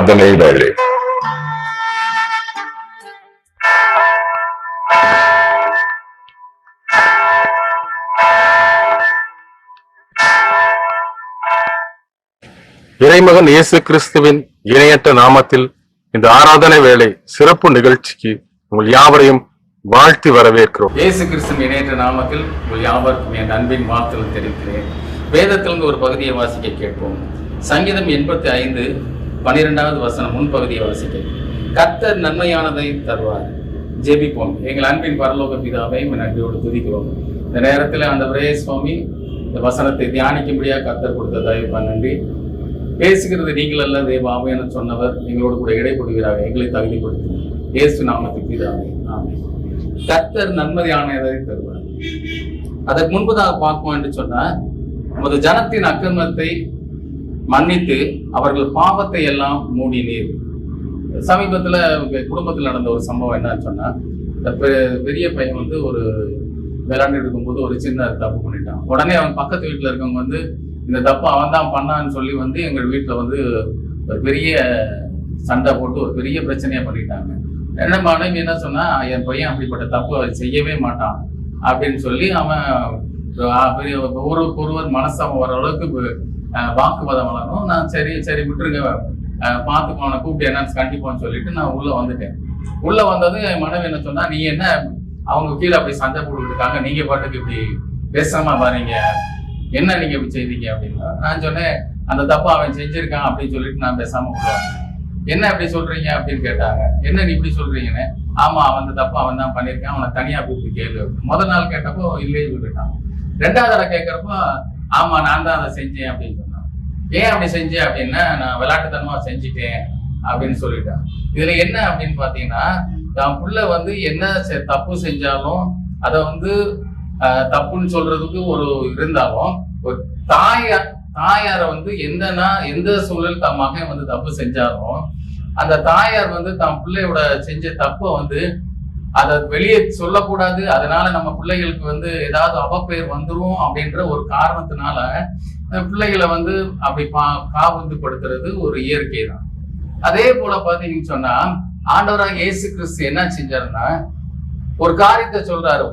ஆராதனை வேளை. இறைமகன் இயேசு கிறிஸ்துவின் இணையற்ற நாமத்தில் இந்த ஆராதனை வேளை சிறப்பு நிகழ்ச்சிக்கு உங்கள் யாவரையும் வாழ்த்தி வரவேற்கிறோம். இயேசு கிறிஸ்துவின் இணையற்ற நாமத்தில் உங்கள் யாவருக்கும் என் அன்பின் வாழ்த்துக்கள் தெரிவிக்கிறேன். வேதத்திலிருந்து ஒரு பகுதியை வாசிக்க கேட்போம். சங்கீதம் 85:12 வசனம் முன்பகுதியை வாசிக்க. கர்த்தர் நன்மையானதை தருவார். ஜெபிப்போம். எங்கள் அன்பின் பரலோக பிதாவை நன்றியோடு துதிக்கிறோம். இந்த நேரத்தில் ஆண்டவரே சுவாமி, இந்த வசனத்தை தியானிக்கும்படியாக கர்த்தர் கொடுத்த தயவுக்கு நன்றி. பேசுகிறது நீங்கள் அல்ல, தேவாவை என சொன்னவர் எங்களோடு கூட இடைப்படுகிறார். எங்களை தகுதிப்படுத்தும் இயேசு நாமத்தில் பிதாவே, ஆமென். கர்த்தர் நன்மையானதை தருவார். அதற்கு முன்பதாக பார்ப்போம் என்று சொன்னால், உமது ஜனத்தின் அக்கிரமத்தை மன்னித்து அவர்கள் பாவத்தை எல்லாம் மூடினீர். சமீபத்துல குடும்பத்தில் நடந்த ஒரு சம்பவம் என்னன்னு சொன்னா, பெரிய பையன் வந்து ஒரு விளையாண்டு இருக்கும்போது ஒரு சின்ன தப்பு பண்ணிட்டான். உடனே அவன் பக்கத்து வீட்டுல இருக்கவங்க வந்து இந்த தப்பு அவன் தான் பண்ணான்னு சொல்லி வந்து எங்கள் வீட்டுல வந்து ஒரு பெரிய சண்டை போட்டு ஒரு பெரிய பிரச்சனையா பண்ணிட்டாங்க. என்ன மனைவி என்ன சொன்னா, என் பையன் அப்படிப்பட்ட தப்பு செய்யவே மாட்டான் அப்படின்னு சொல்லி அவன் ஒருவர் மனசவன் வர அளவுக்கு வாக்குவாதம் வளரணும். நான் சரி விட்டுருங்க, பார்த்துக்கோ, அவனை கூப்பிட்டு என்னன்னு கண்டிப்பான்னு சொல்லிட்டு நான் உள்ள வந்துட்டேன். உள்ள வந்தது என் மனைவி என்ன சொன்னா, நீ என்ன அவங்க கீழே அப்படி சண்டை போட்டுக்கிட்டாங்க, நீங்க பாட்டுக்கு இப்படி பேசாம பாருங்க, என்ன நீங்க இப்படி செய்தீங்க அப்படின்னா. நான் சொன்னேன், அந்த தப்பா அவன் செஞ்சிருக்கான் அப்படின்னு சொல்லிட்டு நான் பேசாம உள்ள வந்தேன். என்ன இப்படி சொல்றீங்க அப்படின்னு கேட்டாங்க. என்ன நீ இப்படி சொல்றீங்கன்னு. ஆமா, அவன் அந்த தப்பா அவன் தான் பண்ணியிருக்கான், அவனை தனியா கூப்பிட்டு கேளு. முதல் நாள் கேட்டப்போ இல்லையே சொல்லிட்டான். ரெண்டாவது தடவை கேட்கறப்போ ஆமா நான் தான் அதை செஞ்சேன் அப்படின்னு சொன்னான். ஏன் அப்படி செஞ்சேன் அப்படின்னா, நான் விளையாட்டுத்தனமா செஞ்சுட்டேன் அப்படின்னு சொல்லிட்டான். இதுல என்ன அப்படின்னு பாத்தீங்கன்னா, தான் புள்ள வந்து என்ன தப்பு செஞ்சாலும் அதை வந்து தப்புன்னு சொல்றதுக்கு ஒரு இருந்தாலும், ஒரு தாயார வந்து எந்த சூழல் தன் மகன் வந்து தப்பு செஞ்சாலும் அந்த தாயார் வந்து தன் பிள்ளையோட செஞ்ச தப்பை வந்து அதை வெளியே சொல்லக்கூடாது, அதனால நம்ம பிள்ளைகளுக்கு வந்து ஏதாவது அவப்பெயர் வந்துரும் அப்படின்ற ஒரு காரணத்தினால பிள்ளைகளை வந்து அப்படி காவந்துப்படுத்துறது ஒரு இயற்கை தான். அதே போல பாத்தீங்கன்னு சொன்னா, ஆண்டவராக இயேசு கிறிஸ்து என்ன செஞ்சாருன்னா, ஒரு காரியத்தை சொல்றாரு,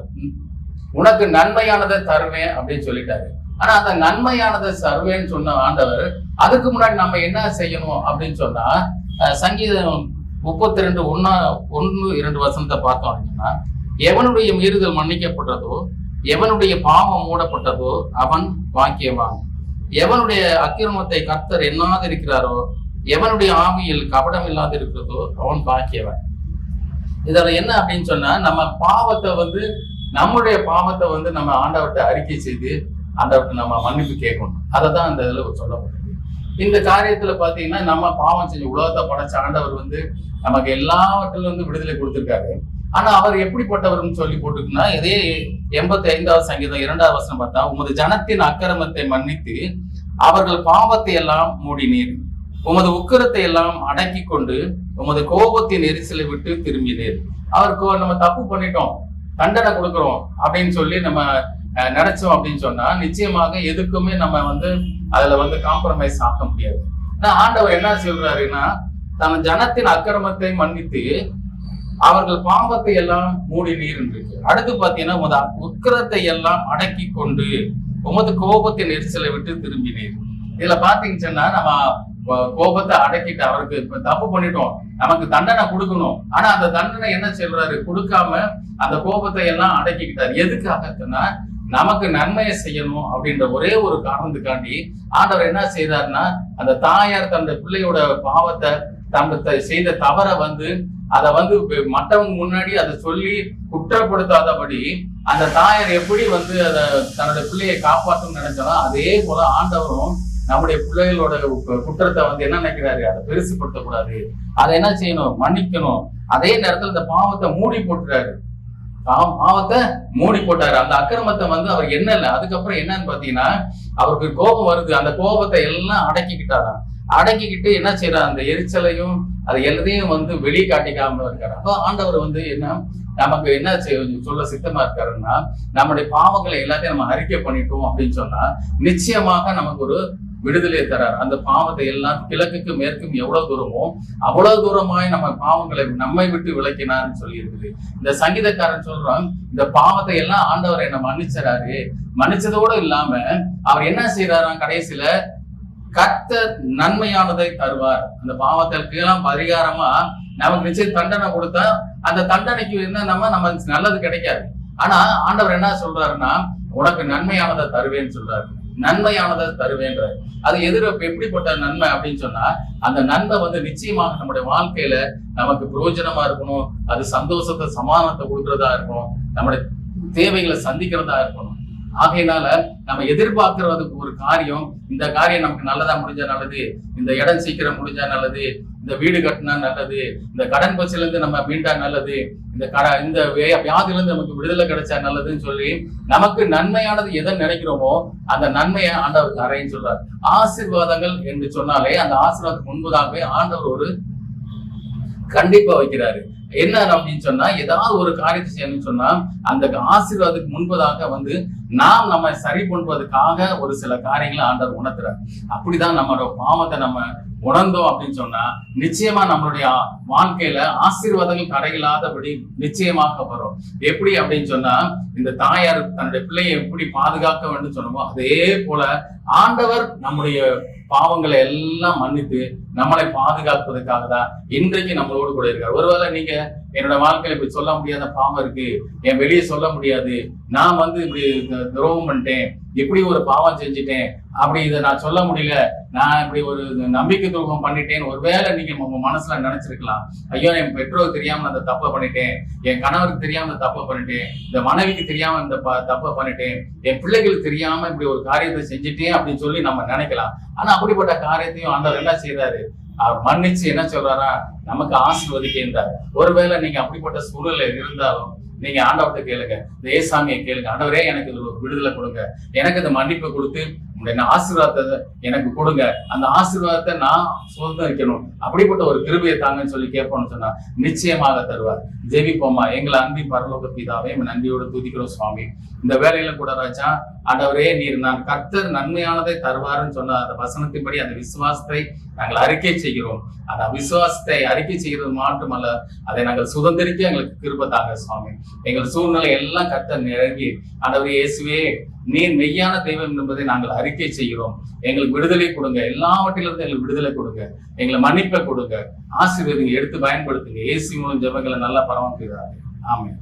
உனக்கு நன்மையானதை தருவேன் அப்படின்னு சொல்லிட்டாரு. ஆனா அந்த நன்மையானதை தருவேன்னு சொன்ன ஆண்டவர், அதுக்கு முன்னாடி நம்ம என்ன செய்யணும் அப்படின்னு சொன்னா, சங்கீதம் 32:1-2 வசனத்தை பார்த்தோம் அப்படின்னா, எவனுடைய மீறுதல் மன்னிக்கப்பட்டதோ, எவனுடைய பாவம் மூடப்பட்டதோ அவன் பாக்கியவான். எவனுடைய அக்கிரமத்தை கர்த்தர் எண்ணாது இருக்கிறாரோ, எவனுடைய ஆவியில் கபடம் இல்லாது இருக்கிறதோ அவன் பாக்கியவன். இதுல என்ன அப்படின்னு சொன்னா, நம்ம பாவத்தை வந்து நம்முடைய பாவத்தை வந்து நம்ம ஆண்டவர்கிட்ட அறிக்கை செய்து ஆண்டவர்கிட்ட நம்ம மன்னிப்பு கேட்கணும். அதை தான் இந்த இதுல சொல்லப்படுது. இந்த காரியத்துல பாத்தீங்கன்னா, நம்ம பாவம் செஞ்ச உலகத்தை படைச்ச ஆண்டவர் வந்து நமக்கு எல்லாவற்றிலும் வந்து விடுதலை கொடுத்திருக்காரு. ஆனா அவர் எப்படிப்பட்டவர்னு சொல்லி போட்டுக்குன்னா, இதே 85வது சங்கீதம் 2வது வசனம் பார்த்தா, உமது ஜனத்தின் அக்கிரமத்தை மன்னித்து அவர்கள் பாவத்தை எல்லாம் மூடினீர், உமது உக்கிரத்தை எல்லாம் அடக்கி கொண்டு உமது கோபத்தின் எரிச்சலை விட்டு திரும்பினீர். அவருக்கு நம்ம தப்பு பண்ணிட்டோம், தண்டனை கொடுக்குறோம் அப்படின்னு சொல்லி நம்ம நினைச்சோம் அப்படின்னு சொன்னா, நிச்சயமாக எதுக்குமே நம்ம வந்து அதுல வந்து காம்ப்ரமைஸ் ஆக்க முடியாது. ஆண்டவர் என்ன சொல்றாருன்னா, தன் ஜனத்தின் அக்கிரமத்தை மன்னித்து அவர்கள் பாவத்தை எல்லாம் மூடி நீர் இருக்கு. அடுத்து பாத்தீங்கன்னா, உமது உக்கிரத்தை எல்லாம் அடக்கி கொண்டு உமது கோபத்தின் எரிச்சலை விட்டு திரும்பினீர். இதுல பாத்தீங்கன்னு சொன்னா, நம்ம கோபத்தை அடக்கிட்டு அவருக்கு இப்ப தப்பு பண்ணிட்டோம், நமக்கு தண்டனை கொடுக்கணும். ஆனா அந்த தண்டனை என்ன சொல்றாரு, கொடுக்காம அந்த கோபத்தை எல்லாம் அடக்கிக்கிட்டாரு. எதுக்காக சொன்னா, நமக்கு நன்மையை செய்யணும் அப்படின்ற ஒரே ஒரு காரணத்துக்காண்டி ஆண்டவர் என்ன செய்தாருன்னா, அந்த தாயார் தன்னுடைய பிள்ளையோட பாவத்தை தன்னை செய்த தவறை வந்து அதை வந்து மற்றவங்க முன்னாடி அதை சொல்லி குற்றப்படுத்தாதபடி அந்த தாயார் எப்படி வந்து அதை தன்னுடைய பிள்ளையை காப்பாற்றணும்னு நினைச்சாலும், அதே போல ஆண்டவரும் நம்முடைய பிள்ளைகளோட குற்றத்தை வந்து என்ன நினைக்கிறாரு, அதை பெருசுப்படுத்தக்கூடாது, அதை என்ன செய்யணும், மன்னிக்கணும். அதே நேரத்துல இந்த பாவத்தை மூடி போட்டுறாரு. பாவத்தை மூடி போட்டாரு. அந்த அக்கிரமத்தை வந்து அவர் என்ன அதுக்கப்புறம் என்னன்னு பாத்தீங்கன்னா, அவருக்கு கோபம் வருது, அந்த கோபத்தை எல்லாம் அடக்கிக்கிட்டாராம். அடக்கிக்கிட்டு என்ன செய்யறாரு, அந்த எரிச்சலையும் அது எல்லாத்தையும் வந்து வெளியே காட்டிக்காம இருக்காரு. அப்போ ஆண்டவர் வந்து என்ன நமக்கு என்ன சொல்ல சித்தமா இருக்காருன்னா, நம்முடைய பாவங்களை எல்லாத்தையும் நம்ம அறிக்கை பண்ணிட்டோம் அப்படின்னு சொன்னா, நிச்சயமாக நமக்கு ஒரு விடுதலை தரார். அந்த பாவத்தை எல்லாம் கிழக்குக்கு மேற்கும் எவ்வளவு தூரமோ அவ்வளவு தூரமாய் நம்ம பாவங்களை நம்மை விட்டு விலக்கினார்னு சொல்லி இருக்குது. இந்த சங்கீதக்காரன் சொல்றான், இந்த பாவத்தை எல்லாம் ஆண்டவர் என்ன மன்னிச்சாரு. மன்னிச்சதோடு இல்லாம அவர் என்ன செய்யறாராம், கடைசியில கர்த்தர் நன்மையானதை தருவார். அந்த பாவத்திற்கு எல்லாம் பரிகாரமா நமக்கு நிச்சயம் தண்டனை கொடுத்தா அந்த தண்டனைக்கு இருந்தா நமக்கு நல்லது கிடைக்காது. ஆனா ஆண்டவர் என்ன சொல்றாருன்னா, உனக்கு நன்மையானதை தருவேன்னு சொல்றாரு. நன்மையானதை தருவேன்ற அது எப்படிப்பட்ட நன்மை அப்படின்னு சொன்னா, அந்த நன்மை நிச்சயமாக நம்முடைய வாழ்க்கையில நமக்கு பிரயோஜனமா இருக்கணும். அது சந்தோஷத்தை சமாதானத்தை கொடுக்கறதா இருக்கணும். நம்முடைய தேவைகளை சந்திக்கிறதா இருக்கணும். ஆகையினால நம்ம எதிர்பார்க்கறதுக்கு ஒரு காரியம், இந்த காரியம் நமக்கு நல்லதா முடிஞ்சா நல்லது, இந்த இடம் சீக்கிரம் முடிஞ்சா நல்லது, இந்த வீடு கட்டினா நல்லது, இந்த கடன் பிரச்சனைல இருந்து நம்ம மீண்டா நல்லது, இந்த வியாதியில இருந்து நமக்கு விடுதலை கிடைச்சா நல்லதுன்னு சொல்லி நமக்கு நன்மையானது எதை நினைக்கிறோமோ அந்த நன்மையை ஆண்டவர் தரேன்னு சொல்றாரு. ஆசீர்வாதங்கள் என்று சொன்னாலே அந்த ஆசீர்வாதத்துக்கு முன்பதாகவே ஆண்டவர் ஒரு கண்டிப்பா வைக்கிறாரு. என்ன அப்படின்னு சொன்னா, ஏதாவது ஒரு காரியத்தை செய்யணும்னு சொன்னா அந்த ஆசீர்வாதத்துக்கு முன்பதாக நாம் நம்ம சரி பண்ணுவதற்காக ஒரு சில காரியங்களை ஆண்டவர் உணர்த்துறாரு. அப்படிதான் நம்மளோட பாவத்தை நம்ம உணர்ந்தோம் அப்படின்னு சொன்னா நிச்சயமா நம்மளுடைய வாழ்க்கையில ஆசீர்வாதங்கள் தடையில்லாதபடி நிச்சயமாக வரும். எப்படி அப்படின்னு சொன்னா, இந்த தாயார் தன்னுடைய பிள்ளையை எப்படி பாதுகாக்க வேண்டும் சொன்னோமோ அதே போல ஆண்டவர் நம்முடைய பாவங்களை எல்லாம் மன்னித்து நம்மளை பாதுகாப்பதற்காக தான் இன்றைக்கு நம்மளோடு கூட இருக்காரு. ஒருவேளை நீங்க என்னோட வாழ்க்கையில இப்படி சொல்ல முடியாத பாவம் இருக்கு, என் வெளியே சொல்ல முடியாது, நான் இப்படி துரோகம் பண்ணிட்டேன், இப்படி ஒரு பாவம் செஞ்சுட்டேன், அப்படி இதை நான் சொல்ல முடியல, நான் இப்படி ஒரு நம்பிக்கை துரோகம் பண்ணிட்டேன் ஒருவேளை நீங்க உங்க மனசுல நினைச்சிருக்கலாம். ஐயோ, என் பெற்றோருக்கு தெரியாம அந்த தப்பை பண்ணிட்டேன், என் கணவருக்கு தெரியாம இந்த தப்பை பண்ணிட்டேன், இந்த மனைவிக்கு தெரியாம இந்த தப்பை பண்ணிட்டேன், என் பிள்ளைகளுக்கு தெரியாம இப்படி ஒரு காரியத்தை செஞ்சுட்டேன் அப்படின்னு சொல்லி நம்ம நினைக்கலாம். ஆனா அப்படிப்பட்ட காரியத்தையும் ஆண்டவர் என்ன செய்யறாரு, அவர் மன்னிச்சு என்ன சொல்றாரா, நமக்கு ஆசீர்வதிக்கின்றார். ஒருவேளை நீங்க அப்படிப்பட்ட சூழ்நிலை இருந்தாலும் நீங்க ஆண்டவர்கிட்ட கேளுங்க, இந்த ஏசாமியை கேளுங்க, ஆண்டவரே எனக்கு இது விடுதலை கொடுங்க, எனக்கு இந்த மன்னிப்பை கொடுத்து உங்களுடைய ஆசீர்வாதத்தை எனக்கு கொடுங்க, அந்த ஆசீர்வாதத்தை நான் சுதந்திரிக்கணும், அப்படிப்பட்ட ஒரு கிருபையை தாங்கன்னு சொல்லி கேட்போம்னு சொன்னா நிச்சயமாக தருவார். ஜெபிப்போமா. எங்களை அன்பின் பரலோக பிதாவே நன்றியோடு துதிக்கிறோம் சுவாமி. இந்த வேலையில கூட ராஜா, ஆண்டவரே நீர் நான் கர்த்தர் நன்மையானதை தருவாருன்னு சொன்ன அந்த வசனத்தின்படி அந்த விசுவாசத்தை நாங்கள் அறிக்கை செய்கிறோம். அந்த விசுவாசத்தை அறிக்கை செய்கிறது மட்டுமல்ல, அதை நாங்கள் சுதந்திரிக்க எங்களுக்கு கிருபை தாங்க சுவாமி. எங்கள் சூழ்நிலை எல்லாம் கர்த்தர் நிரங்கி ஆண்டவரே இயேசுவே நீர் மெய்யான தெய்வம் என்பதை நாங்கள் அறிக்கை செய்கிறோம். எங்களுக்கு விடுதலை கொடுங்க, எல்லாவற்றிலிருந்து எங்களுக்கு விடுதலை கொடுங்க, எங்களை மன்னிப்பை கொடுங்க, ஆசீர்வாதங்களை எடுத்து பயன்படுத்துங்க. இயேசு மூலம் ஜெபங்களை நல்லா பரவாக்குகிறாங்க. ஆமென்.